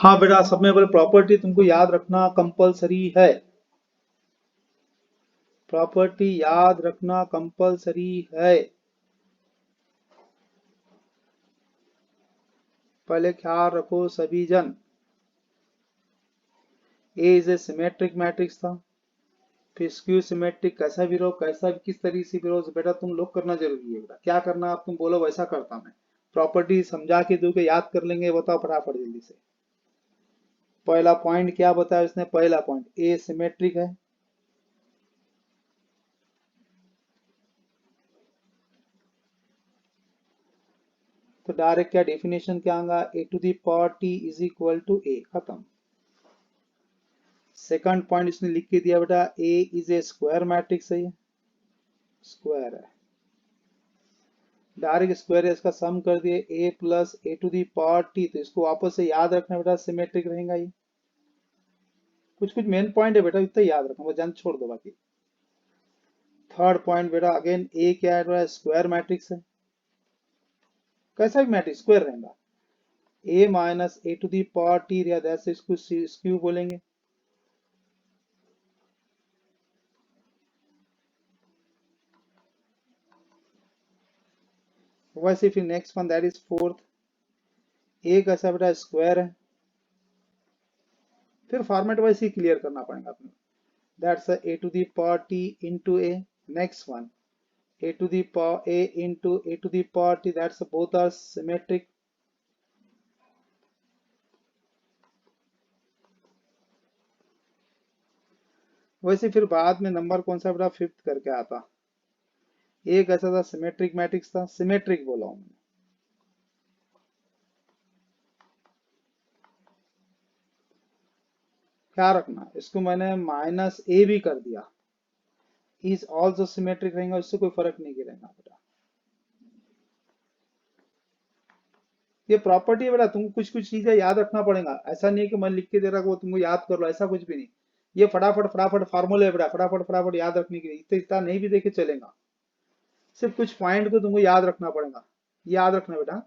हाँ बेटा, सब में बोले प्रॉपर्टी तुमको याद रखना कंपलसरी है। प्रॉपर्टी याद रखना कंपलसरी है। पहले ख्याल रखो सभी जन। ए इज ए सिमेट्रिक मैट्रिक्स था, फिर स्क्यू सिमेट्रिक, कैसा भी रहो, कैसा भी किस तरीके से भी रहो बेटा, तुम लोग करना जरूरी है। बेटा क्या करना, आप तुम बोलो वैसा करता मैं। प्रॉपर्टी समझा के दोगे, याद कर लेंगे, बताओ फटाफट जल्दी से। पहला पॉइंट क्या बताया इसने, पहला पॉइंट ए सिमेट्रिक है। तो डायरेक्ट क्या डेफिनेशन क्या आएगा, A to the power T is equal to A, खत्म। सेकंड पॉइंट इसने लिख के दिया बेटा, A is a square matrix है, ये स्क्वायर है। डायरेक्ट स्क्वायर है, इसका सम कर दिए A plus A to the power T, तो इसको वापस से याद रखना बेटा, सिमेट्रिक रहेगा ये। कुछ कुछ मेन पॉइंट है बेटा, इतना याद रखना, बस जान छोड़ दो बाकी। थर्ड पॉइंट बेटा, अगेन ए क्या है, स्क्वायर मैट्रिक्स है, कैसा भी मैट्रिक्स स्क्वायर रहेगा। A minus A to the power T या दैट से इसको स्क्यू बोलेंगे। वैसे फिर next one that is fourth, A कैसा बेटा स्क्वायर है। फिर फॉर्मेट वाइज ही क्लियर करना पड़ेगा अपने। That's a to the power T into A. Next one a to the power a into a to the power t, that's both are symmetric. वैसे फिर बाद में नंबर कौन सा बेटा, फिफ्थ करके आता। एक ऐसा था सिमेट्रिक मैट्रिक्स था, सिमेट्रिक बोला हूं मैंने। क्या रखना, इसको मैंने माइनस ए भी कर दिया, इज ऑल्सो सिमेट्रिक रहेगा, इससे कोई फर्क नहीं गिरेगा बेटा। ये प्रॉपर्टी है बेटा, तुमको कुछ कुछ चीजें याद रखना पड़ेगा, ऐसा नहीं है कि मैं लिख के दे रहा वो तुमको याद कर लो, ऐसा कुछ भी नहीं। ये फटाफट फटाफट फार्मूले है बेटा, फटाफट फटाफट याद रखने के लिए, इतना इतना नहीं भी देखे चलेगा। सिर्फ कुछ पॉइंट को तुमको याद रखना पड़ेगा, याद रखना बेटा।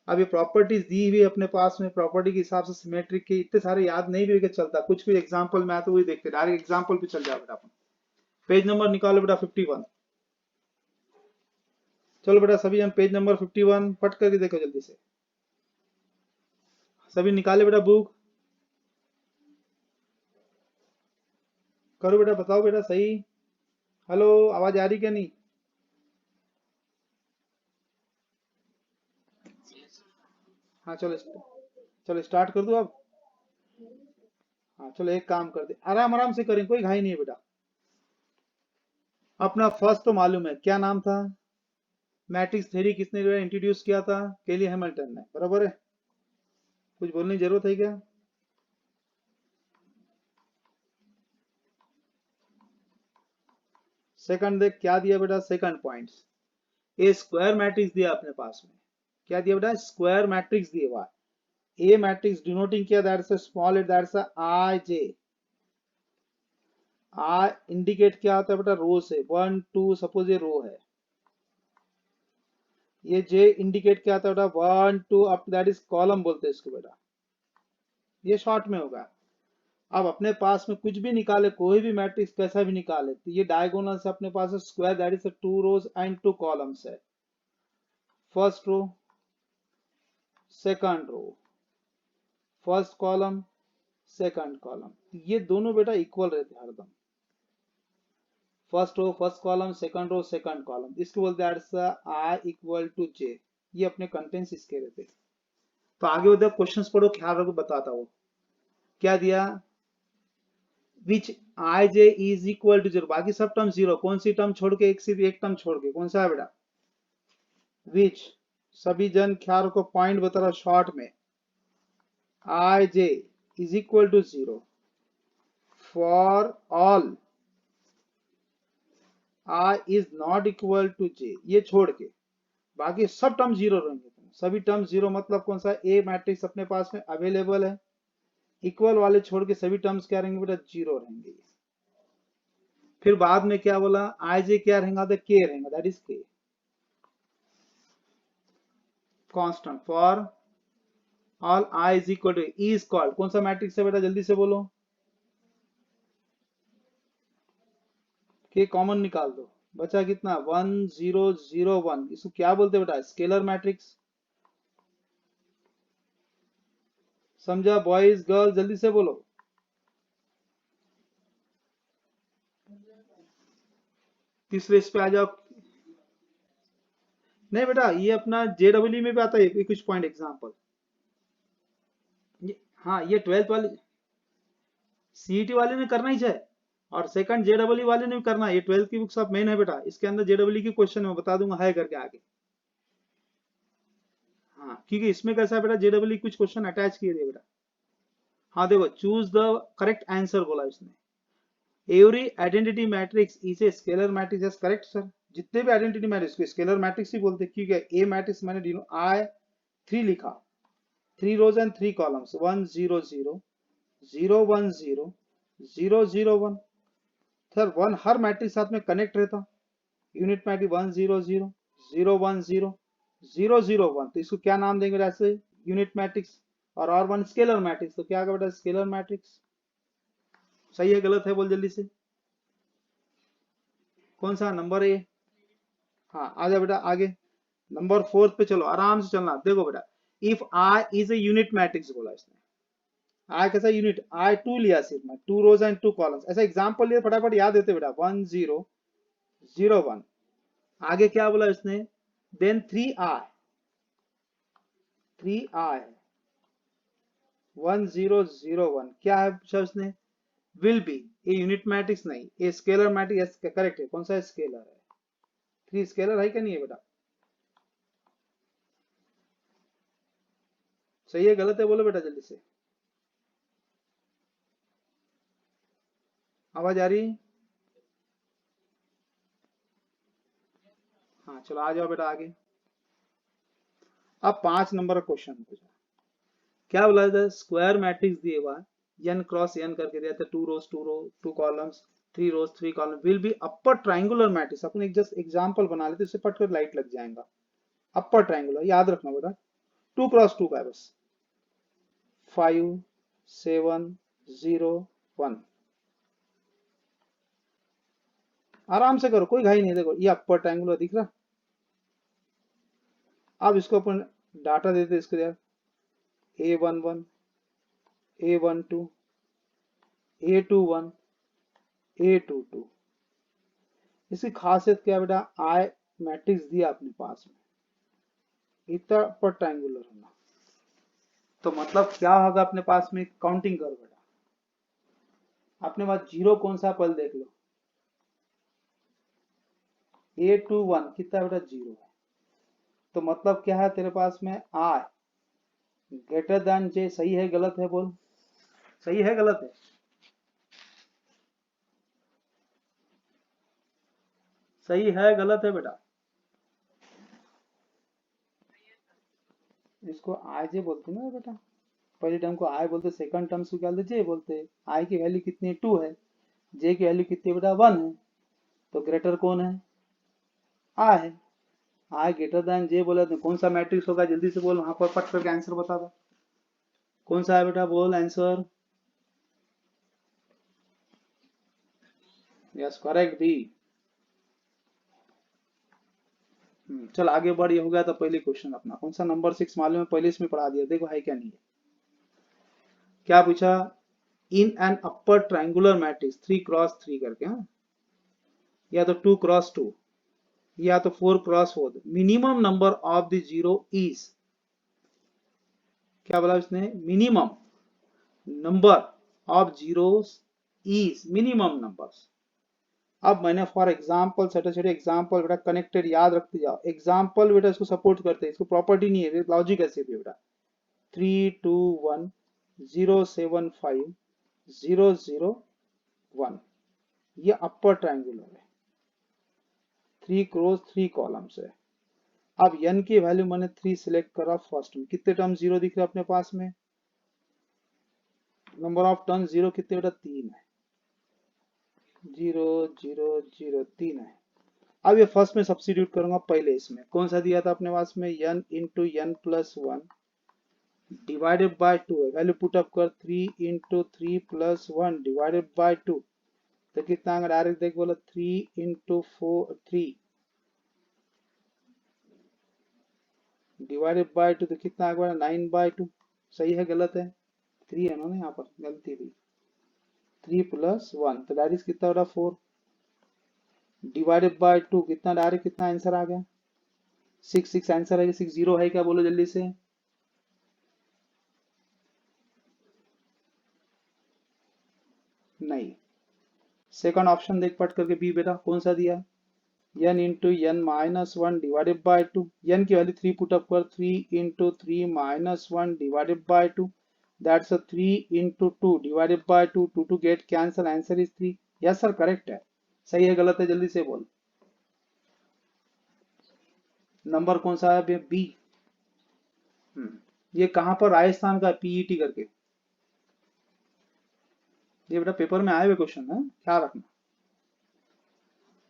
अब ये प्रॉपर्टीज दी हुई अपने पास में, प्रॉपर्टी के हिसाब से सिमेट्रिक के इतने सारे याद नहीं भी चलता, कुछ कुछ एग्जांपल में आते वही देखते, डायरेक्ट एग्जांपल पे चल जाओ बेटा अपन। पेज नंबर निकालो बेटा 51। चलो बेटा सभी हम पेज नंबर 51 पट करके देखो जल्दी से, सभी निकाले बेटा बुक। करो बेटा, बताओ बेटा सही। हेलो, आवाज आ रही क्या नहीं। हाँ चलो चलो स्टार्ट कर दो अब। हाँ चलो एक काम कर दे, आराम आराम से करें, कोई घाई नहीं है बेटा। अपना फर्स्ट तो मालूम है क्या नाम था, मैट्रिक्स थ्योरी किसने इंट्रोड्यूस किया था, केली हैमिल्टन ने, बराबर है। कुछ बोलने की जरूरत है क्या। सेकंड देख क्या दिया बेटा, सेकंड पॉइंट, ए स्क्वायर मैट्रिक्स दिया अपने पास में। क्या दिया बेटा, स्क्वायर मैट्रिक्स दिया हुआ। ए मैट्रिक्स डिनोटिंग किया, that's a small eight, that's a I J. I indicate क्या होता है बेटा, रो से, 1 2 सपोज ये रो है। ये जे इंडिकेट क्या होता है बेटा, 1 2 अप, दैट इज कॉलम बोलते हैं इसको बेटा। ये शॉर्ट में होगा। अब अपने पास में कुछ भी निकाले, कोई भी मैट्रिक्स कैसा भी निकाले, तो ये डायगोनल से अपने पास square, that is 2 rows and 2 columns है। First row, second row, first column, second column, ये दोनों बेटा इक्वल रहते हैं हरदम। First row first column, second row second column, इसको बोलते हैं आई इक्वल टू जे। ये अपने कंटेंट्स इसके रहते हैं। तो आगे उधर क्वेश्चंस पढ़ो, ख्याल रखो, बताता हूँ क्या दिया, विच आई J is equal to zero, बाकी सब टर्म जीरो, कौन सी टर्म छोड़ के, एक सिर्फ एक टर्म छोड़ के, कौन सा है बेटा, विच। सभी जन ख्याल रखो, पॉइंट बता रहा शॉर्ट में, I J is equal to zero for all I is not equal to J, ये छोड़ के बाकी सब टर्म जीरो रहेंगे। सभी टर्म जीरो मतलब कौन सा, ए मैट्रिक्स अपने पास में अवेलेबल है, इक्वल वाले छोड़ के सभी टर्म्स क्या रहेंगे बेटा, जीरो रहेंगे। फिर बाद में क्या बोला, आई जे क्या रहेगा, तो के रहेगा, दैट इज के constant for all I is equal two is called, कौन सा मैट्रिक्स है बेटा, जल्दी से बोलो, के कॉमन निकाल दो, बचा कितना 1 0 0 1, इसको क्या बोलते हैं बेटा, स्केलर मैट्रिक्स। समझा बॉयज गर्ल्स, जल्दी से बोलो। तीसरे इस पे आ जाओ। नहीं बेटा, ये अपना जेडब्ल्यू में भी आता है कुछ पॉइंट एग्जांपल। हाँ ये 12th वाले सीईटी वाले ने करना ही चाहिए, और सेकंड जेडब्ल्यू वाले ने भी करना है। ये 12th की बुक्स ऑफ मेन है बेटा, इसके अंदर जेडब्ल्यू की क्वेश्चन मैं बता दूंगा है करके आगे। हाँ क्योंकि इसमें कैसा है बेटा, जेडब्ल्यू कुछ क्वेश्चन अटैच किए थे बेटा। हाँ देखो, चूज द करेक्ट आंसर बोला इसने। Every identity matrix is a scalar matrix, correct sir. जितने भी आइडेंटिटी मैट्रिक्स को स्केलर मैट्रिक्स ही बोलते हैं, क्योंकि ए मैट्रिक्स मैंने आई 3 लिखा, 3 rows and 3 columns, 1 0 0 0 1 0 0 0 1। Sir one her matrix साथ में कनेक्ट रहता, यूनिट मैट्रिक्स 1 0 0 0 1 0 0 0 1, तो इसको क्या नाम देंगे ऐसे, यूनिट मैट्रिक्स। और वन स्केलर मैट्रिक्स, तो क्या बेटा स्केलर मैट्रिक्स। सही है गलत है बोल जल्दी से, कौन सा नंबर ए। हाँ आ जा बेटा आगे, नंबर 4 पे चलो, आराम से चलना। देखो बेटा, if I is a unit matrix बोला इसने, आई कैसा यूनिट, आई 2 लिया सिर्फ मैं, 2 rows एंड 2 columns, ऐसा एग्जांपल लिया, फटाफट याद देते बेटा, 1 0 0 1। आगे क्या बोला इसने, देन 3 आई 1 0 0 1, क्या है पूछा उसने, will be a unit matrix नहीं, ए स्केलर मैट्रिक्स, करेक्ट है, कौन सा स्केलर है, 3 स्केलर है क्या नहीं है बेटा, सही है गलत है बोलो बेटा जल्दी से, आवाज आ रही। हाँ चलो आ जाओ बेटा आगे। अब 5 नंबर का क्वेश्चन पूछा, क्या बोला था, स्क्वायर मैट्रिक्स दिए हुआ n क्रॉस n करके दिया था, 2 rows 2 row 2 columns 3 rows 3 columns will be upper triangular matrix. अपन एक जस्ट एग्जांपल बना लेते, इससे पट कर लाइट लग जाएगा। अपर ट्रायंगुलर याद रखना बेटा, 2 क्रॉस 2 का है बस, 5 7 0 1, आराम से करो कोई घाई नहीं। देखो ये अपर ट्रायंगुलर दिख रहा, अब इसको अपन डाटा देते इसके यार, A11 A12 A21 A22। इसकी खासियत क्या है बेटा, आई मैट्रिक्स दिया अपने पास में, इतना पर ट्रायंगुलर होना, तो मतलब क्या होगा अपने पास में, काउंटिंग करो बेटा, अपने पास जीरो कौन सा पल देख लो, A21 कितना बेटा जीरो है, तो मतलब क्या है तेरे पास में, आई ग्रेटर देन जे, सही है गलत है बोल, सही है गलत है, सही है गलत है बेटा, इसको आई जे बोलते ना बेटा, पहले टर्म को आई बोलते, सेकंड टर्म को क्या बोलते, जे बोलते। आई की वैल्यू कितनी है 2 है, जे की वैल्यू कितनी है बेटा 1 है, तो ग्रेटर कौन है, आई है। आई ग्रेटर देन जे बोला तो कौन सा मैट्रिक्स होगा, जल्दी से बोल, वहां पर पट करके आंसर बता दो, कौन सा है बेटा बोल आंसर। Yes correct B. चल आगे बढ़, ये हो गया था पहले क्वेश्चन अपना, कौन सा नंबर 6 मालूम है, पहले इसमें पढ़ा दिया, देखो है क्या नहीं है। क्या पूछा, in an upper triangular matrix 3 cross 3 करके, हाँ या तो 2 क्रॉस 2 या तो 4 cross 4, minimum number of the zero is, क्या बोला उसने, minimum number of zeros is, minimum numbers. अब मैंने फॉर एग्जाम्पल छोटे छोटे एग्जाम्पल बेटा कनेक्टेड याद रखते जाओ, एग्जाम्पल बेटा इसको सपोर्ट करते हैं, इसको प्रॉपर्टी नहीं है, लॉजिक ऐसे भी बेटा, 3 2 1 0 7 5 0 0 1, ये अपर ट्रायंगुलर है, 3 क्रॉस 3 कॉलम्स है। अब n की वैल्यू मैंने 3 सिलेक्ट करा फर्स्ट में, कितने टर्म जीरो दिख रहे अपने पास में, नंबर ऑफ टर्म जीरो कितने बेटा 3 है, 0 0 0 3 है। अब ये फर्स्ट में सब्स्टिट्यूट करूंगा, पहले इसमें कौन सा दिया था अपने पास में, n into n plus 1 divided by 2 है, वैल्यू पुट अप कर 3 इंटू 3 प्लस 1 डिवाइडेड बाय 2, तो कितना आएगा डायरेक्ट देख बोला 3 इंटू 4 3 डिवाइडेड बाय 2, तो कितना आएगा 9 बाय 2। सही है गलत है? 3 है ना यहाँ पर, गलती हुई। 3 प्लस 1 तो डायरेक्ट कितना हो रहा 4 डिवाइडेड बाय 2, कितना डायरेक्ट कितना आंसर आ गया 6। 6 आंसर है, 6 जीरो है क्या, बोलो जल्दी से। नहीं, सेकंड ऑप्शन देख पट करके बी बेटा कौन सा दिया, n into n minus one divided by 2, n की वैल्यू 3 पुट अप कर 3 into 3 minus 1 divided by 2, that's a 3 into 2 divided by 2, 2 to get cancel, answer is 3। Yes sir correct है। सही है गलत है जल्दी से बोल। नंबर कौन सा है बी। ये कहां पर, राजस्थान का पीईटी करके, ये बेटा पेपर में आए हुए क्वेश्चन है, ख्याल रखना।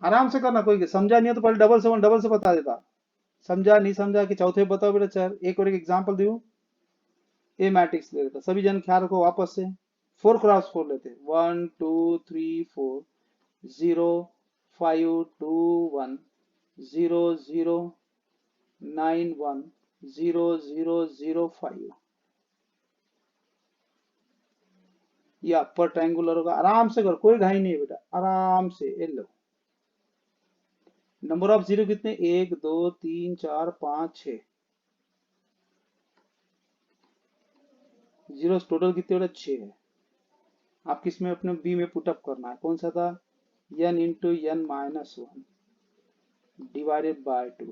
आराम से करना, कोई समझा नहीं है तो पहले डबल से बता देता, समझा नहीं समझा कि चौथे बताओ बेटा। चल एक और एक एग्जांपल दूं, ए मैट्रिक्स ले लेता, सभी जन ख्याल रखो वापस से। 4x4 लेते, 1 2 3 4 0 5 2 1 0 0 9 1 0 0 0 5, ये अपर ट्रायंगुलर होगा। आराम से करो, कोई घाई नहीं है बेटा, आराम से। ये लो, नंबर ऑफ जीरो कितने, 1 2 3 4 5 6 जीरो टोटल कितने बेटा 6 है। आप किसमें अपने बी में पुटअप करना है, कौन सा था, n into n minus one divided by 2,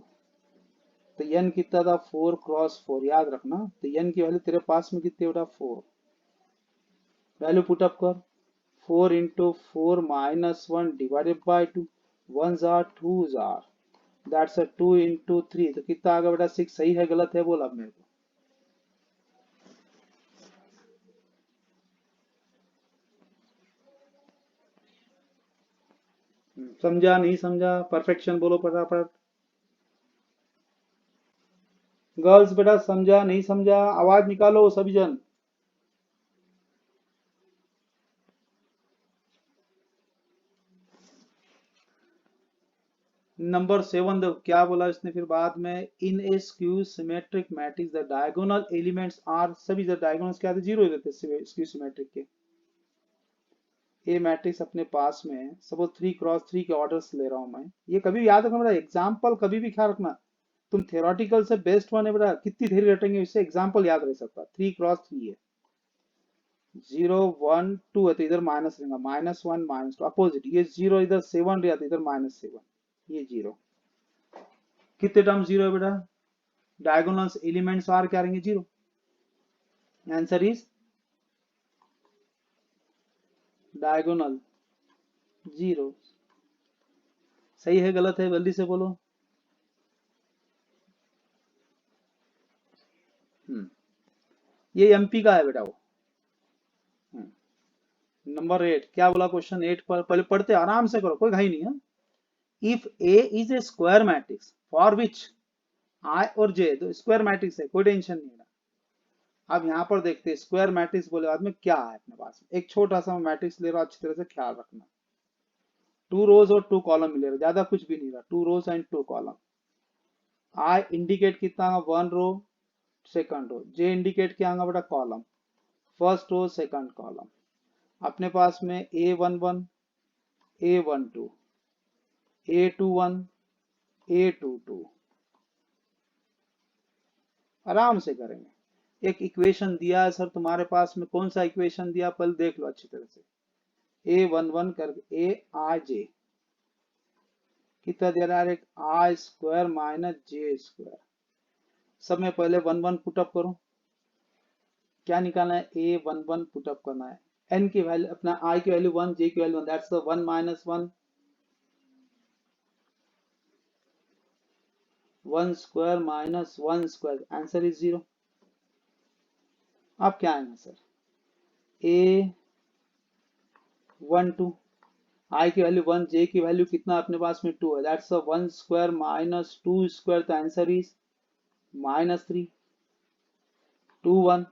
तो n कितना था 4 क्रॉस 4, याद रखना। तो n की वैल्यू तेरे पास में कितने बेटा 4, वैल्यू पुटअप कर 4 into 4 minus 1 divided by 2, 1 jar 2 jar, that's a 2 into 3, तो कितना आ गया बेटा 6। सही है गलत है बोल अब मेरे को। समझा नहीं समझा, परफेक्शन बोलो फटाफट। गर्ल्स बेटा समझा नहीं समझा, आवाज निकालो सभी जन। नंबर 7 देखो क्या बोला इसने फिर बाद में, in a skew symmetric matrix the diagonal elements are, सभी द डायगोनल्स क्या थे, जीरो रहते स्क्यू सिमेट्रिक के। ए मैट्रिक्स अपने पास में है, सपोज 3 क्रॉस 3 के ऑर्डर्स ले रहा हूं मैं। ये कभी भी याद रखना बेटा, एग्जाम्पल कभी भी ख्याल रखना, तुम थ्योरेटिकल से बेस्ट वन है बेटा, कितनी देर रटेंगे इससे एग्जाम्पल याद रह सकता। 3 क्रॉस 3 है, 0 1 2 है, तो इधर माइनस रहेगा, माइनस 1 माइनस 2 अपोजिट, ये 0 इधर 7 रहा तो इधर माइनस 7, ये 0। कितने टर्म 0 है बेटा, डायगोनल्स एलिमेंट्स आर क्या रहेंगे 0, आंसर इज डायगोनल 0। सही है गलत है जल्दी से बोलो। ये एमपी का है बेटा वो। नंबर 8 क्या बोला, क्वेश्चन 8 पर पहले पढ़ते, आराम से करो, कोई घाई नहीं है। If A is a square matrix for which I और जे, तो स्क्वायर मैट्रिक्स है, कोई टेंशन नहीं है। अब यहाँ पर देखते हैं स्क्वायर मैट्रिक्स बोले बाद में क्या है अपने पास, एक छोटा सा मैट्रिक्स ले रहा, अच्छी तरह से ख्याल रखना। 2 रोज और 2 कॉलम मिलेगा, ज्यादा कुछ भी नहीं रहा, 2 rows and 2 column. I indicate कितना, 1 रो सेकंड रो, जे इंडिकेट क्या आएगा बेटा column, first row second column. अपने पास में A11 A12 A21 A22, आराम से करेंगे। एक इक्वेशन दिया है सर तुम्हारे पास में, कौन सा इक्वेशन दिया पहले देख लो अच्छी तरह से। A11 करके ए आई जे कितना दे रहा है, एक आई स्क्वायर माइनस जे स्क्वायर। सब में पहले 1 1 पुटअप करो, क्या निकालना है, A11 पुटअप करना है। n की वैल्यू अपना i की वैल्यू 1, j की value 1, that's the 1 minus 1, 1 square minus 1 square, answer is 0। अब क्या आएगा सर, A12 i की वैल्यू 1, j की वैल्यू कितना अपने पास में 2 है, that's the 1 square minus 2 square, तो आंसर इज -3। 2 1,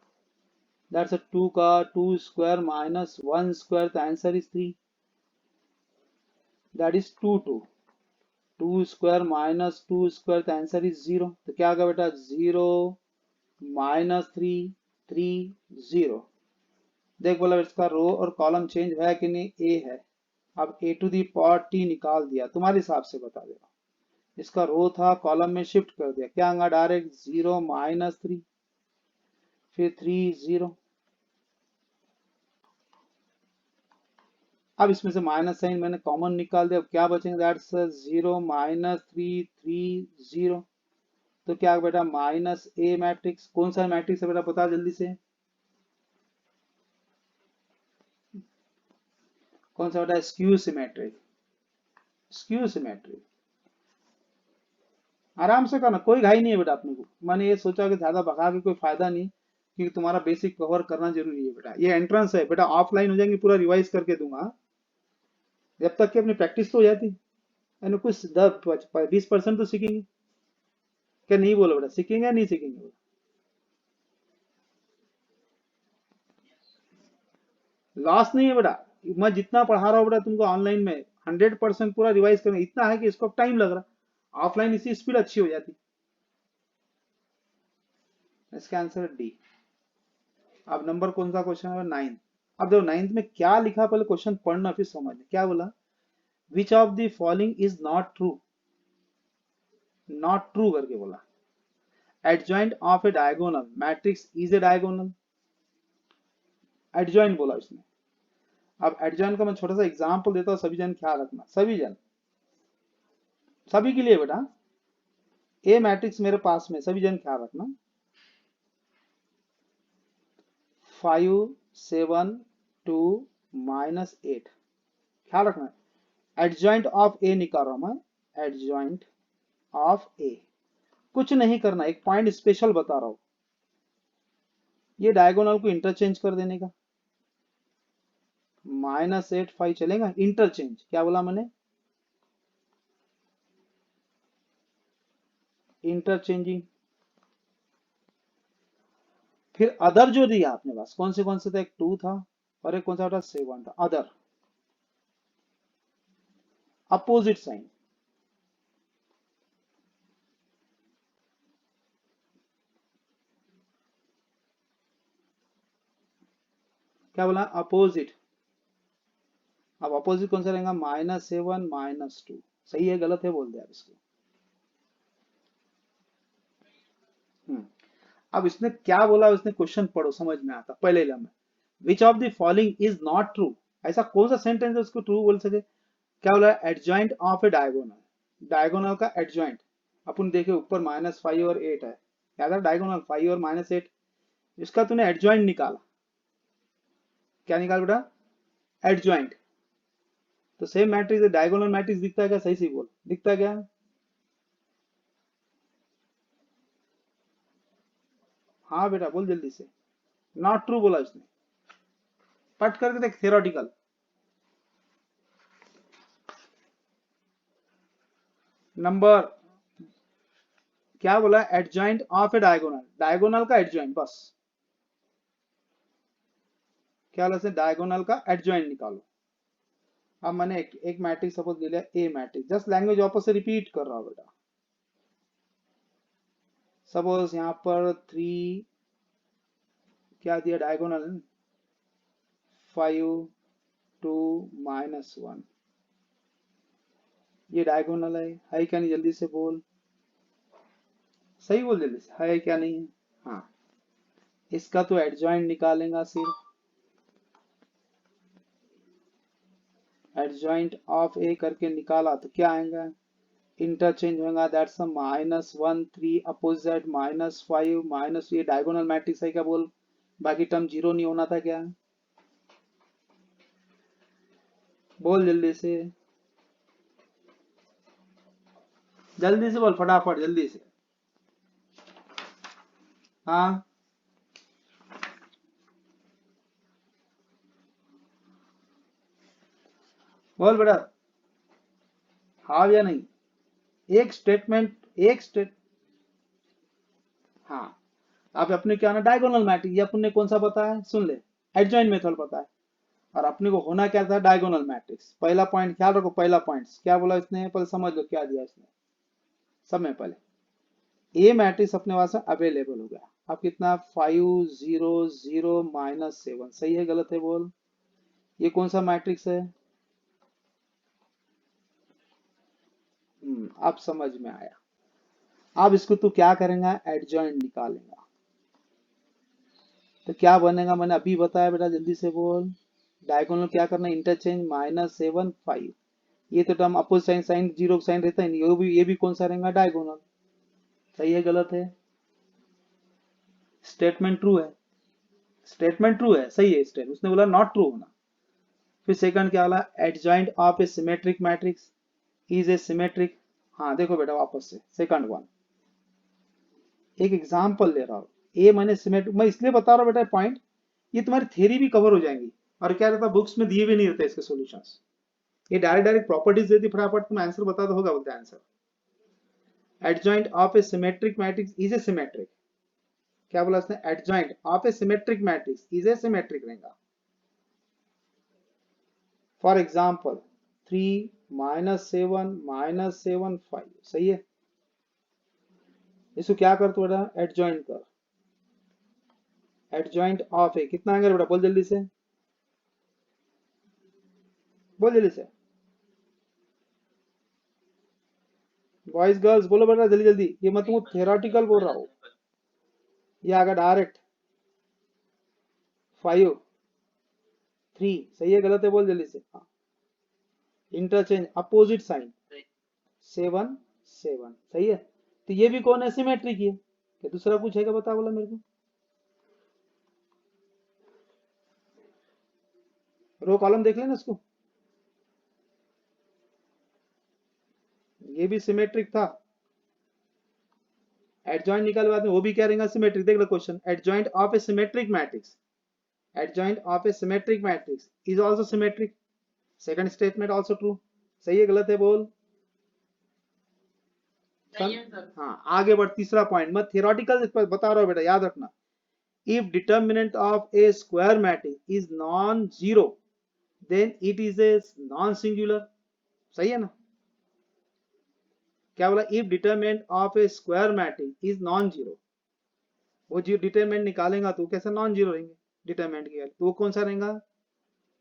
that's a 2 का 2 square minus 1 square, the answer is 3, that is 2 2, 2 square minus 2 square, the answer is 0, तो क्या होगा बेटा 0 minus 3 3 0। देख बोला इसका रो और कॉलम चेंज है कि नहीं, ए है। अब ए टू दी पावर टी निकाल दिया, तुम्हारे हिसाब से बता देगा। इसका रो था, कॉलम में शिफ्ट कर दिया, क्या आएगा डायरेक्ट 0 माइनस 3 फिर 3 0। अब इसमें से माइनस साइन मैंने कॉमन निकाल दिया, अब क्या बचेंगे, दैट्स 0 माइनस 3 3 0। तो क्या बेटा माइनस ए मैट्रिक्स, कौन सा मैट्रिक्स है बेटा बता जल्दी से, कौन सा बेटा, स्क्यू सिमेट्रिक, स्क्यू सिमेट्रिक। आराम से करना, कोई घाई नहीं है बेटा अपने को। मैंने ये सोचा कि ज्यादा भगा के कोई फायदा नहीं, क्योंकि तुम्हारा बेसिक कवर करना जरूरी है बेटा। ये एंट्रेंस है बेटा, ऑफलाइन हो जाएंगे पूरा रिवाइज करके दूंगा, जब तक कि अपनी प्रैक्टिस तो हो जाती है। कुछ 10-20% तो सीखेंगे, क्या नहीं बोलो बेटा, सीखेंगे या नहीं सीखेंगे, लॉस नहीं है बेटा। मैं जितना पढ़ा रहा हूँ बेटा तुमको ऑनलाइन में 100% पूरा रिवाइज करेंगे, इतना है कि इसको टाइम लग रहा, ऑफलाइन इसी स्पीड अच्छी हो जाती। इसका आंसर है डी। अब नंबर कौन सा क्वेश्चन है, 9। अब देखो 9th में क्या लिखा, पहले क्वेश्चन पढ़ना फिर समझना। क्या बोला, which of the following is not true, not true करके बोला। Adjoint of A diagonal matrix is A diagonal, adjoint बोला उसने। अब एडजॉइंट का मैं छोटा सा एग्जांपल देता हूँ, सभी जन ख्याल रखना, सभी जन, सभी के लिए बेटा। ए मैट्रिक्स मेरे पास में, सभी जन ख्याल रखना, 5 7 2 माइनस 8, ख्याल रखना। एडजॉइंट ऑफ ए निकाल रहा हूं मैं, एडजॉइंट ऑफ ए, कुछ नहीं करना, एक पॉइंट स्पेशल बता रहा हूं, ये डायगोनल को इंटरचेंज कर देने का। -8 5 चलेगा, इंटरचेंज क्या बोला मैंने, इंटरचेंजिंग। फिर अदर जो दिया अपने पास, कौन से था, एक 2 था और एक कौन सा था, 7 था। अदर अपोजिट साइन, क्या बोला, अपोजिट। अब अपोजिट कौन सा रहेगा, -7 -2, सही है गलत है बोल दिया इसको। अब इसने क्या बोला, उसने क्वेश्चन पढ़ो समझ में आता, पहले लम्बे, which of the following is not true, ऐसा कौन सा सेंटेंस है उसको ट्रू बोल सके। क्या बोला, adjoint of A diagonal, diagonal का एडजॉइंट। अपन देखे ऊपर -5 और 8 है, क्या था डायगोनल 5 और -8, इसका तूने एडजॉइंट निकाला, क्या निकाल बेटा, एडजॉइंट। तो सेम मैट्रिक्स डायगोनल मैट्रिक्स दिखता है क्या, सही से बोल, दिखता है क्या, हाँ बेटा बोल जल्दी से, नॉट ट्रू बोला इसने, पट करके देख, थियोरेटिकल। नंबर क्या बोला, adjoint of A diagonal, diagonal का एडजॉइंट बस, क्या बोला, डायगोनल का एडजॉइंट निकालो। अब मैंने एक मैट्रिक्स सपोज ले लिया ए मैट्रिक्स, जस्ट लैंग्वेज वापस से रिपीट कर रहा हूं बेटा। सपोज यहाँ पर 3 क्या दिया, डायगोनल 5 2 -1, ये डायगोनल है क्या नहीं, जल्दी से बोल, सही बोल जल्दी से, है क्या नहीं है, हाँ। इसका तो एडजॉइंट निकालेगा सिर्फ, एडजॉइंट ऑफ ए करके निकाला तो क्या आएगा, इंटरचेंज होगा, दैट्स -1 3 अपोजिट -5 माइनस, ये डायगोनल मैट्रिक्स है क्या बोल, बाकी टर्म जीरो नहीं होना था क्या, बोल जल्दी से बोल फटाफट जल्दी से, हाँ बोल बेटा, हाँ या नहीं, एक स्टेटमेंट, एक स्टेट, हाँ आप अपने क्या ना डायगोनल मैट्रिक्स, ये अपने कौन सा पता है, सुन ले, एडजॉइंट मेथड पता है, और अपने को होना क्या था, डायगोनल मैट्रिक्स। पहला पॉइंट ख्याल रखो, पहला पॉइंट क्या बोला इसने, पहले समझ लो क्या दिया इसने, सब में पहले ए मैट्रिक्स अपने पास अवेलेबल हो गया। अब कितना, 5 0 0 -7, सही है गलत है बोल, ये कौन सा मैट्रिक्स है, अब समझ में आया। अब इसको तू क्या करेगा, एडजॉइंट निकालेगा, तो क्या बनेगा, मैंने अभी बताया बेटा, जल्दी से बोल। डायगोनल क्या करना है, इंटरचेंज, -7 5, ये तो term opposite sign, sign zero sign रहता है नहीं, ये भी कौन सा रहेगा, डायगोनल। सही है गलत है, स्टेटमेंट ट्रू है, स्टेटमेंट ट्रू है, सही है स्टेट, उसने बोला नॉट ट्रू होना। फिर सेकंड क्या बोला, adjoint of a symmetric matrix is a symmetric. हाँ देखो बेटा वापस से सेकंड वन, एक एग्जांपल ले रहा हूँ, ए मैंने सिमेट्रिक, मैं इसलिए बता रहा हूँ बेटा पॉइंट, ये तुम्हारी थ्योरी भी कवर हो जाएंगी, और क्या रहता बुक्स में दिए भी नहीं रहते इसके सॉल्यूशंस, ये डायरेक्ट डायरेक्ट प्रॉपर्टीज देती, फटाफट तुम आंसर बता दो, होगा बोलते answer. Adjoint of a symmetric matrix is a symmetric, क्या बोला उसने, adjoint of a symmetric matrix is a symmetric रहेगा। फॉर एग्जाम्पल 3 -7 -7 5, सही है, इसको क्या कर, थोड़ा एडजॉइंट कर, एडजॉइंट ऑफ ए कितना आएगा बेटा, बोल जल्दी से, बोल जल्दी से, बॉयज गर्ल्स बोलो बेटा जल्दी जल्दी, ये मैं तुमको थेराटिकल बोल रहा हूँ, ये आएगा डायरेक्ट 5 3, सही है गलत है बोल जल्दी से, हाँ, इंटरचेंज अपोजिट साइन 7 7, सही है, तो ये भी कौन है, सिमेट्रिक ही है, क्या दूसरा कुछ है क्या, बता बोला मेरे को, रो कॉलम देख लेना इसको, ये भी सिमेट्रिक था, एडजॉइंट निकाल बाद में वो भी क्या रहेगा, सिमेट्रिक। देख लो question, adjoint of a symmetric matrix, adjoint of a symmetric matrix is also symmetric, second statement also true, सही है गलत है बोल, हाँ आगे बढ़, तीसरा पॉइंट मैं थियोरेटिकल बता रहा हूँ बेटा, याद रखना, if determinant of a square matrix is non zero then it is a non singular, सही है ना, क्या बोला, if determinant of a square matrix is non zero, वो जो डिटरमिनेंट निकालेगा तो कैसे नॉन जीरो रहेंगे, डिटरमिनेंट की तो वो कौन सा रहेगा,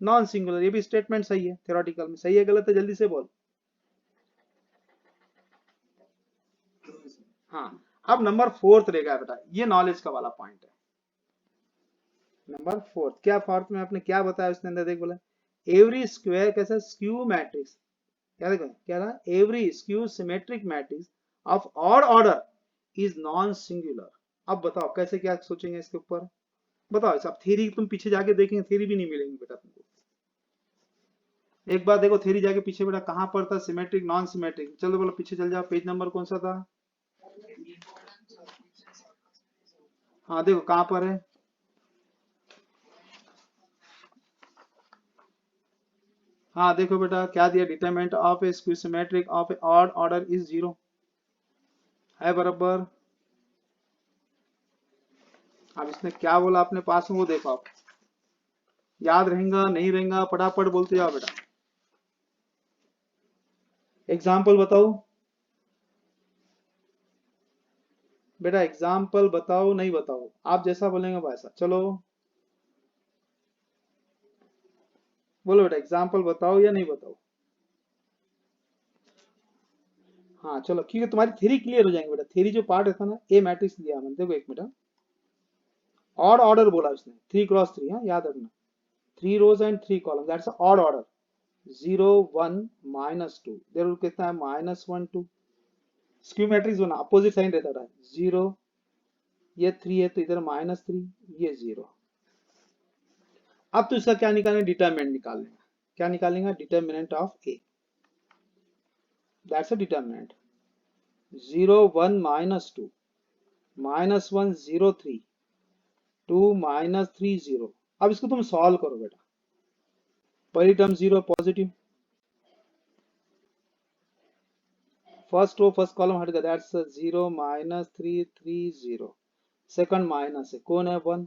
नॉन सिंगुलर, ये भी स्टेटमेंट सही है, थ्योरेटिकल में सही है गलत है, जल्दी से बोल। हाँ, अब नंबर फोर्थ रहेगा बेटा, ये नॉलेज का वाला पॉइंट है, नंबर फोर्थ, क्या फोर्थ में आपने क्या बताया उसके अंदर, देख बोला एवरी स्क्वायर कैसा स्क्यू मैट्रिक्स, क्या देखो क्या रहा, every skew symmetric matrix of odd order is non singular. अब बताओ कैसे क्या सोचेंगे इसके ऊपर, बताओ, सब थ्योरी तुम पीछे जाके देखेंगे, थ्योरी भी नहीं मिलेंगी बेटा तुमको, एक बार देखो थ्योरी जाके पीछे बेटा कहां पर था, सिमेट्रिक नॉन सिमेट्रिक, चलो बोलो पीछे चल जाओ, पेज नंबर कौन सा था, हाँ देखो कहां पर है, हाँ देखो बेटा क्या दिया, determinant of A skew symmetric of A odd order is zero, है बराबर। अब इसने क्या बोला अपने पास में, वो देखो आप, याद रहेगा नहीं रहेगा, फटाफट बोलते जाओ बेटा, एग्जाम्पल बताओ बेटा, एग्जाम्पल बताओ, नहीं बताओ, आप जैसा बोलेंगे वैसा, चलो बोलो बेटा, एग्जाम्पल बताओ या नहीं बताओ, हाँ चलो, क्योंकि तुम्हारी थ्योरी क्लियर हो जाएंगे बेटा, थ्योरी जो पार्ट रहता है ना, ए मैट्रिक्स दिया मैंने, देखो एक मिनट, ऑड ऑर्डर बोला उसने, 3 × 3, हाँ याद रखना, 3 rows and 3 columns, that's odd order, 0 1 -2, देर कितना है, -1 2, स्क्यू मैट्रिक्स बना, अपोजिट साइन रहता था, 0, ये 3 है तो इधर -3, ये 0। अब तो इसका क्या निकालेंगे, डिटरमिनेंट निकाल लेंगे, क्या निकालेंगे, determinant of A, that's a determinant, 0 1 -2 -1 0 3 2 -3 0। अब इसको तुम सॉल्व करो बेटा, पहली term 0 positive, first row first column हट गया, दैट्स 0 -3 3 0, सेकंड माइनस है, कौन है 1,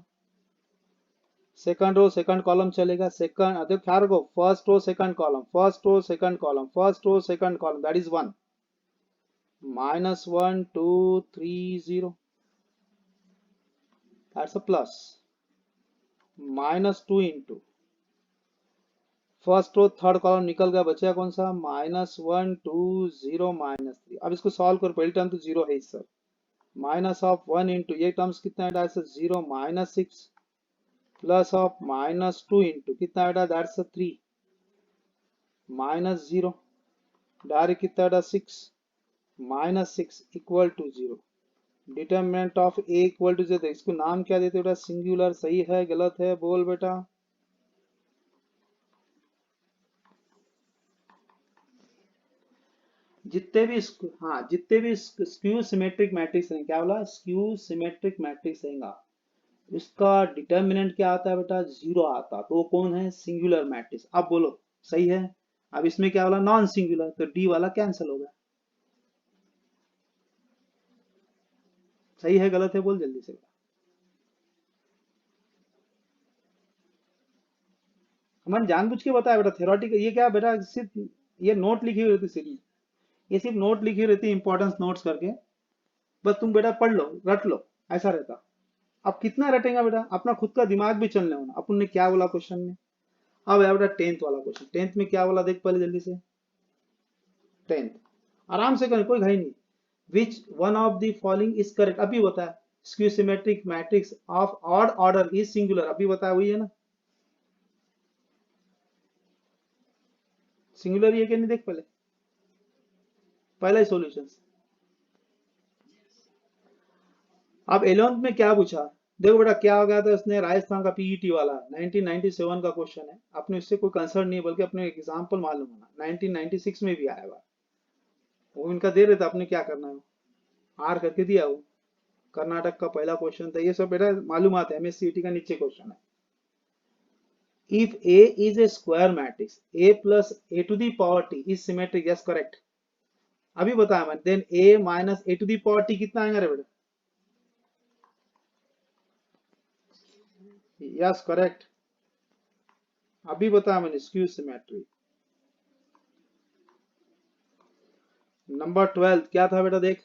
सेकंड रो सेकंड कॉलम चलेगा, सेकंड देखो क्या रखो, first row second column, first row second column, first row second column, that is 1, -1 2 3 0, that's a plus, -2 into first row third column निकल गया, बचा कौन सा, -1 2 0 -3। अब इसको सॉल्व करो, पहली टर्म तो जीरो है इस सर, माइनस ऑफ 1 इंटू ये टर्म्स कितना है, 0 -6 प्लस ऑफ -2 इंटू कितना है, दैट्स 3 -0 डायरेक्ट कितना है, 6 -6 equal to 0। Determinant of A equal to 0, इसको नाम क्या देते बेटा, सिंगुलर। सही है गलत है बोल बेटा, जितने भी हाँ जितने भी स्क्यू सिमेट्रिक मैट्रिक्स हैं, क्या बोला, स्क्यू सिमेट्रिक मैट्रिक्स रहेगा, इसका डिटर्मिनेंट क्या आता है बेटा, 0 आता, तो वो कौन है, सिंगुलर मैट्रिक्स। अब बोलो सही है। अब इसमें क्या बोला, नॉन सिंगुलर, तो डी वाला कैंसिल हो गया। सही है गलत है बोल जल्दी से। हमने जानबूझ के बताया बेटा, थ्योरेटिकल ये क्या बेटा, सिर्फ ये नोट लिखी हुई रहती सीरीज, ये सिर्फ नोट लिखी रहती है, इंपॉर्टेंस नोट्स करके, बस तुम बेटा पढ़ लो रट लो, ऐसा रहता। अब कितना रटेगा बेटा, अपना खुद का दिमाग भी चलने होना, अपन ने क्या बोला क्वेश्चन में। अब है बेटा टेंथ वाला क्वेश्चन, टेंथ में क्या बोला देख पहले जल्दी से, टेंथ आराम से करें, कोई घाई नहीं। Which one of the following is correct, अभी बताया, skew symmetric matrix of odd order is singular, अभी बताया वही है ना, सिंगुलर ये कि नहीं, देख पहले पहला ही सॉल्यूशन। अब 11th में क्या पूछा, देखो बेटा क्या हो गया था, उसने राजस्थान का पीईटी वाला 1997 का क्वेश्चन है, अपने उससे कोई कंसर्न नहीं है, बल्कि अपने एग्जाम्पल मालूम होना, 1996 में भी आया हुआ, वो इनका दे रहे थे, आपने क्या करना है, आर करके दिया, वो कर्नाटक का पहला क्वेश्चन था, ये सब बेटा मालूम आता है, एमएससीईटी का नीचे क्वेश्चन है। If A is a square matrix, A plus A to the power T is symmetric, yes correct, अभी बताया मैंने, then A minus A to the power T कितना आएगा रे बेटा, यस करेक्ट, अभी बताया मैंने, स्क्यू सिमेट्री। नंबर 12 क्या था बेटा देख,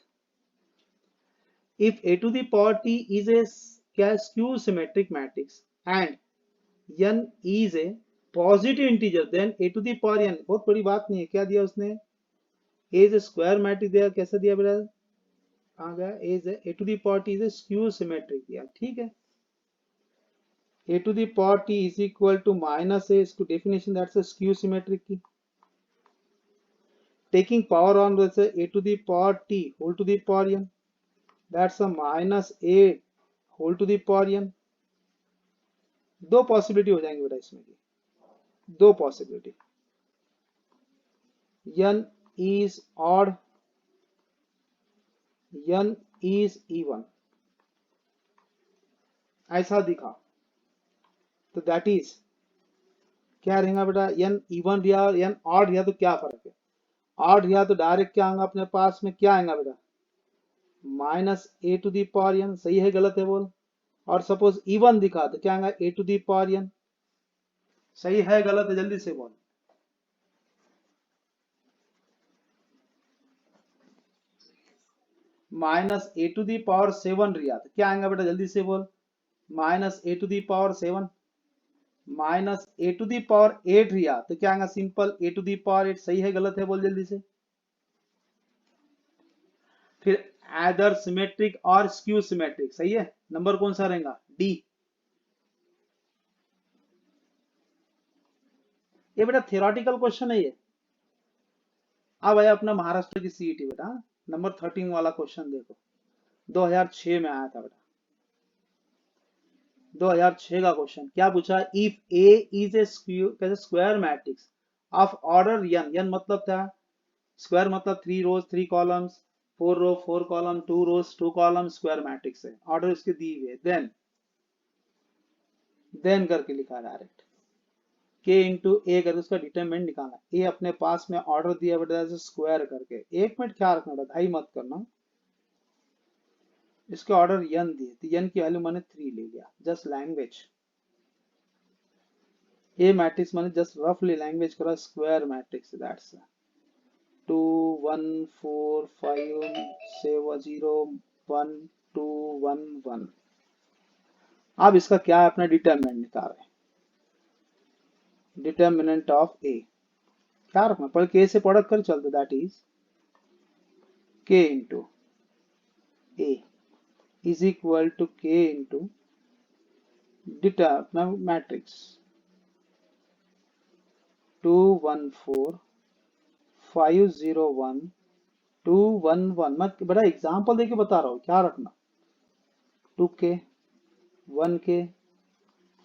if a to the power t is a क्या skew symmetric matrix and n is a positive integer, then a to the power n, बहुत बड़ी बात नहीं है, क्या दिया उसने, a is a square matrix दिया, कैसे दिया बेटा, आ गया a to the power t is a skew symmetric दिया, ठीक है, a to the power t is equal to minus a, इसको definition that's a skew symmetric की, taking power on वैसे a to the power t whole to the power n, that's a minus a whole to the power n। दो possibility हो जाएंगे बेटा इसमें की, दो possibility, n is odd, n is even, ऐसा दिखा, तो दैट इज क्या रहेगा बेटा, n इवन रिया और n ऑड रिया, तो क्या फर्क है, ऑड रिया तो डायरेक्ट क्या आएगा अपने पास में, क्या आएगा बेटा, minus A to the power n, सही है गलत है बोल, और सपोज इवन दिखा तो क्या आएगा A to the power n, सही है गलत है जल्दी से बोल, minus A to the power 7 Riya तो क्या आएगा बेटा जल्दी से बोल, minus A to the power 7 minus A to the power 8 Riya तो क्या आएगा, simple A to the power 8, सही है गलत है बोल जल्दी से। फिर एदर सिमेट्रिक और स्क्यू सिमेट्रिक, सही है, नंबर कौन सा रहेगा, डी। ये बेटा थियोरेटिकल क्वेश्चन है ये। अब आया अपना महाराष्ट्र की सीईटी बेटा, नंबर 13 वाला क्वेश्चन देखो, 2006 में आया था बेटा, 2006 का क्वेश्चन क्या पूछा, if A is a square matrix of order n, n मतलब था स्क्वायर मतलब 3 रोज 3 कॉलम्स, 4 रो 4 कॉलम, 2 रोज 2 कॉलम, स्क्वायर मैट्रिक्स है, ऑर्डर इसके दिए हुए, देन करके लिखा डायरेक्ट, k इंटू ए करके उसका डिटरमिनेंट निकालना, ए अपने पास में ऑर्डर दिया बेटा स्क्वायर करके, एक मिनट ख्याल रखना बेटा, घाई मत करना, इसके ऑर्डर n दिए तो n की वैल्यू मैंने 3 ले लिया, जस्ट लैंग्वेज। ए मैट्रिक्स मैंने जस्ट रफली लैंग्वेज करा, स्क्वायर मैट्रिक्स, दैट्स 2 1 4 5 7 0 1 2 1 1। अब इसका क्या है, अपना डिटरमिनेंट निकाल रहे हैं, डिटरमिनेंट ऑफ ए क्या रखना, पर के से प्रोडक्ट कर चलते, that is K into A is equal to K into determinant matrix 2 1 4 5 0 1 2 1 1। मैं बड़ा एग्जांपल देके बता रहा हूँ, क्या रखना, 2k 1k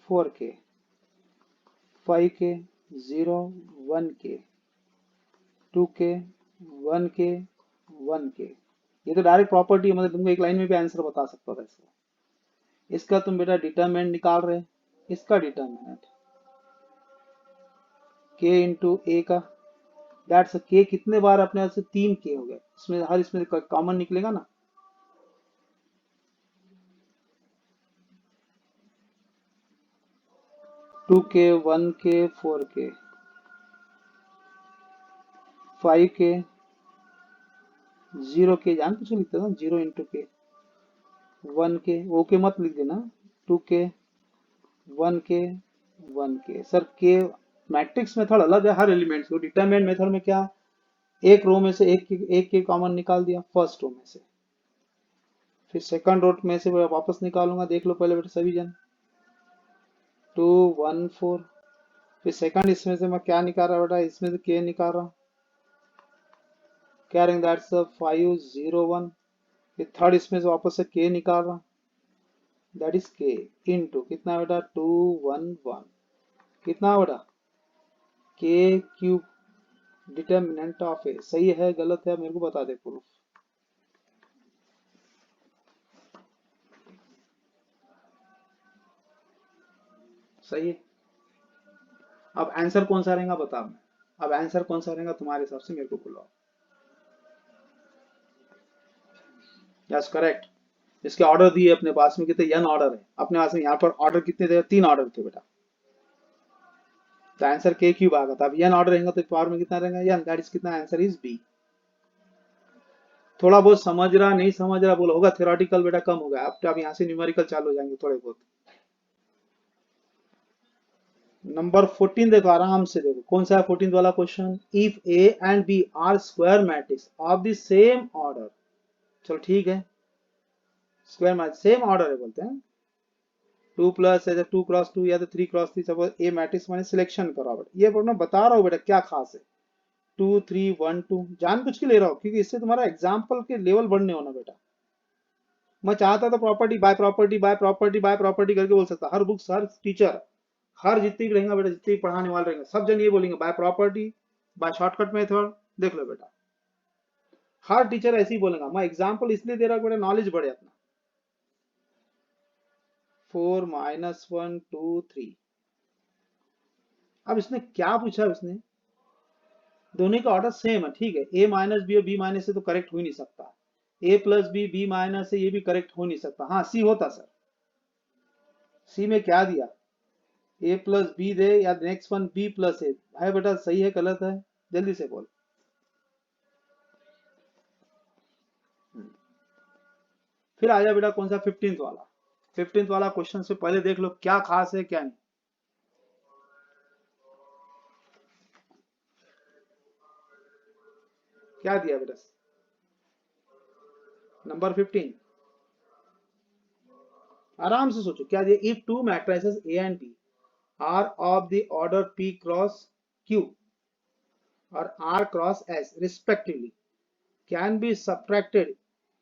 4k 5k 0 1k 2k 1k 1k। ये तो डायरेक्ट प्रॉपर्टी है, मतलब तुमको एक लाइन में भी आंसर बता सकता था इसका। इसका तुम बेटा डिटरमिनेंट निकाल रहे, इसका डिटरमिनेंट k इंटू ए का, दैट्स k कितने बार अपने आप से 3k हो गया, इसमें हर इसमें कॉमन निकलेगा ना, टू के 1k 4k 5k 0k, जान कुछ लिखते ना, 0 इंटू के 1k, ओके मत लिख देना, 2k 1k 1k। सर के मैट्रिक्स मेथड अलग है हर एलिमेंट्स को, डिटरमिनेंट मेथड में क्या, एक रो में से एक के कॉमन निकाल दिया फर्स्ट रो में से, फिर सेकंड रो में से वापस निकालूंगा, देख लो पहले बेटा सभी जन, 2 1 4, फिर सेकंड इसमें से मैं क्या निकाल रहा बेटा, इसमें से के निकाल रहा, क्या रहेंगे, दैट्स 5 0 1, फिर थर्ड इसमें से वापस से के निकाल रहा, दैट इज के इनटू कितना बेटा 2 1 1, कितना बेटा के क्यूब, डिटरमिनेंट ऑफ ए। सही है गलत है मेरे को बता दे प्रूफ। सही है। अब आंसर कौन सा रहेगा बता, मैं अब आंसर कौन सा रहेगा तुम्हारे हिसाब से, मेरे को बुलाओ। Yes correct. इसके ऑर्डर दिए अपने पास में, कितने n ऑर्डर है अपने पास में, यहाँ पर ऑर्डर कितने थे, 3 ऑर्डर थे बेटा, तो आंसर के क्यूब आ गया था। अब n ऑर्डर रहेगा तो पावर में कितना रहेगा n, दैट इज कितना, आंसर इज बी। थोड़ा बहुत समझ रहा नहीं समझ रहा बोलो, होगा थ्योरेटिकल बेटा कम होगा, अब यहाँ से न्यूमेरिकल चालू हो जाएंगे थोड़े बहुत। नंबर 14 देखो आराम से, देखो कौन सा है 14 वाला question, if A and B are square matrix of the same order, चलो ठीक है, स्क्वायर मैट्रिक्स सेम ऑर्डर है बोलते हैं, 2 प्लस है 2 क्रॉस 2 या तो 3 क्रॉस 3, सपोज ए मैट्रिक्स मैंने सिलेक्शन करा बेटा, ये मैं बता रहा हूँ बेटा क्या खास है, 2 3 1 2 जान कुछ के ले रहा हूँ, क्योंकि इससे तुम्हारा एग्जाम्पल के लेवल बढ़ने होना बेटा। मैं चाहता तो property bye property bye property bye property करके बोल सकता, हर बुक्स हर टीचर हर जितनी भी रहेंगे बेटा, जितने भी पढ़ाने वाले रहेंगे सब जन ये बोलेंगे by property by shortcut method, देख लो बेटा हर टीचर ऐसे ही बोलेगा। मैं एग्जांपल इसलिए दे रहा हूं बेटा, नॉलेज बढ़े अपना। 4 -1 2 3, अब इसने क्या पूछा, उसने दोनों का ऑर्डर सेम है, ठीक है, ए माइनस बी और बी माइनस से तो करेक्ट हो ही नहीं सकता, ए प्लस बी बी माइनस से ये भी करेक्ट हो नहीं सकता, हाँ सी होता सर, सी में क्या दिया, ए प्लस बी दे या नेक्स्ट वन बी प्लस ए, है बेटा सही है गलत है, जल्दी से बोल। फिर आ जाए बेटा कौन सा 15th वाला, 15th वाला क्वेश्चन से पहले देख लो क्या खास है क्या नहीं। क्या दिया बेटा नंबर 15, आराम से सोचो क्या दिया, if two matrices A and B are of the order P cross Q और R cross S respectively can be subtracted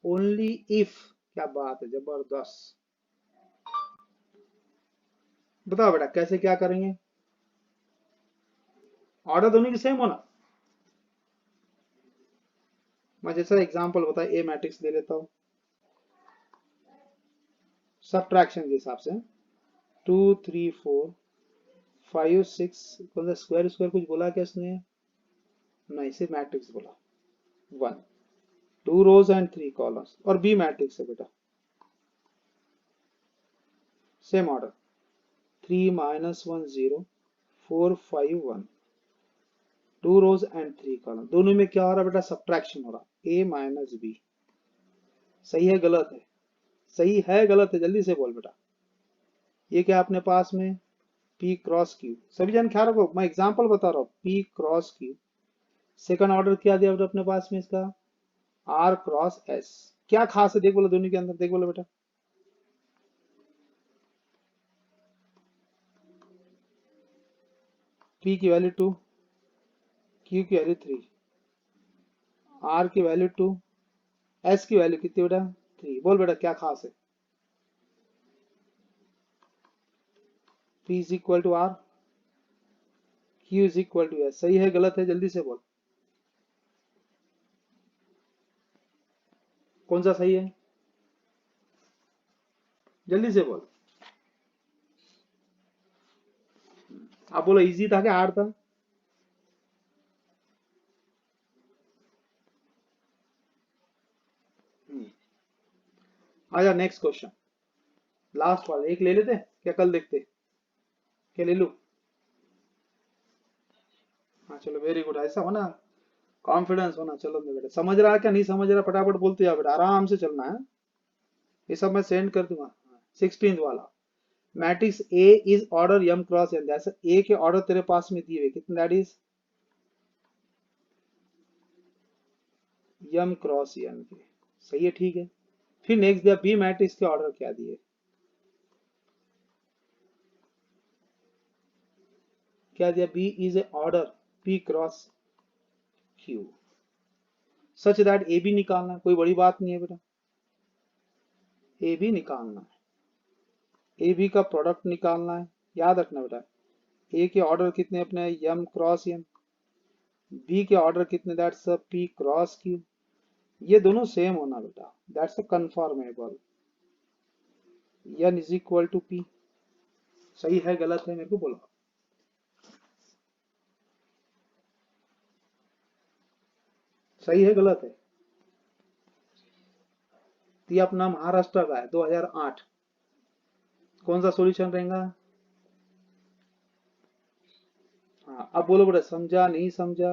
only if, क्या बात है जबरदस्त, बताओ बेटा कैसे क्या करेंगे, ऑर्डर दोनों की सेम होना। मैं जैसा एग्जांपल बता ए मैट्रिक्स ले लेता हूं सब्ट्रैक्शन के हिसाब से, 2 3 4 5 6, कौन सा स्क्वायर स्क्वायर कुछ बोला क्या इसने, नहीं सिर्फ मैट्रिक्स बोला, 1 2 रोज एंड 3 कॉलम्स और बी मैट्रिक्स है बेटा, same order 3 -1 0 4 5 1 2 rows and 3 column. दोनों में क्या हो रहा है बेटा? सब्ट्रैक्शन हो रहा, ए माइनस बी। सही है गलत है? सही है गलत है? जल्दी से बोल बेटा। ये क्या अपने पास में P क्रॉस Q, सभी जन ख्याल रखो, मैं एग्जांपल बता रहा हूँ। P cross Q, second order क्या दिया बेटा अपने पास में इसका? R cross S। क्या खास है देख बोलो दोनों के अंदर, देख बोलो बेटा। P की वैल्यू 2, Q की वैल्यू 3, R की वैल्यू 2, S की वैल्यू कितनी बेटा? 3। बोल बेटा क्या खास है? P is equal to R, Q is equal to S। सही है गलत है? जल्दी से बोल, कौन सा सही है? जल्दी से बोल। आप बोलो इजी था क्या हार्ड था? आजा नेक्स्ट क्वेश्चन, लास्ट वाला एक ले लेते क्या? कल देखते क्या? ले लूं? हाँ चलो वेरी गुड, ऐसा होना, कॉन्फिडेंस होना। चलो मैं बेटा समझ रहा है क्या? नहीं समझ रहा फटाफट बोलते जाओ बेटा, आराम से चलना है। ये सब मैं सेंड कर दूंगा। 16th वाला matrix A is order m cross n, जैसे ए के ऑर्डर तेरे पास में दिए हुए कितने? That is m cross n के। सही है ठीक है। फिर नेक्स्ट दिया बी मैट्रिक्स के ऑर्डर क्या दिए? क्या दिया? B is a order p cross q such that A B निकालना है, कोई बड़ी बात नहीं है बेटा। ए बी निकालना है, ए बी का प्रोडक्ट निकालना है। याद रखना बेटा, ए के ऑर्डर कितने अपने? m cross n। बी के ऑर्डर कितने? That's p cross q। ये दोनों सेम होना बेटा, that's a conformable. n is equal to p। सही है गलत है मेरे को बोलो। सही है गलत है? तो ये अपना महाराष्ट्र का है 2008। कौन सा सॉल्यूशन रहेगा? हाँ अब बोलो बेटा, समझा नहीं समझा?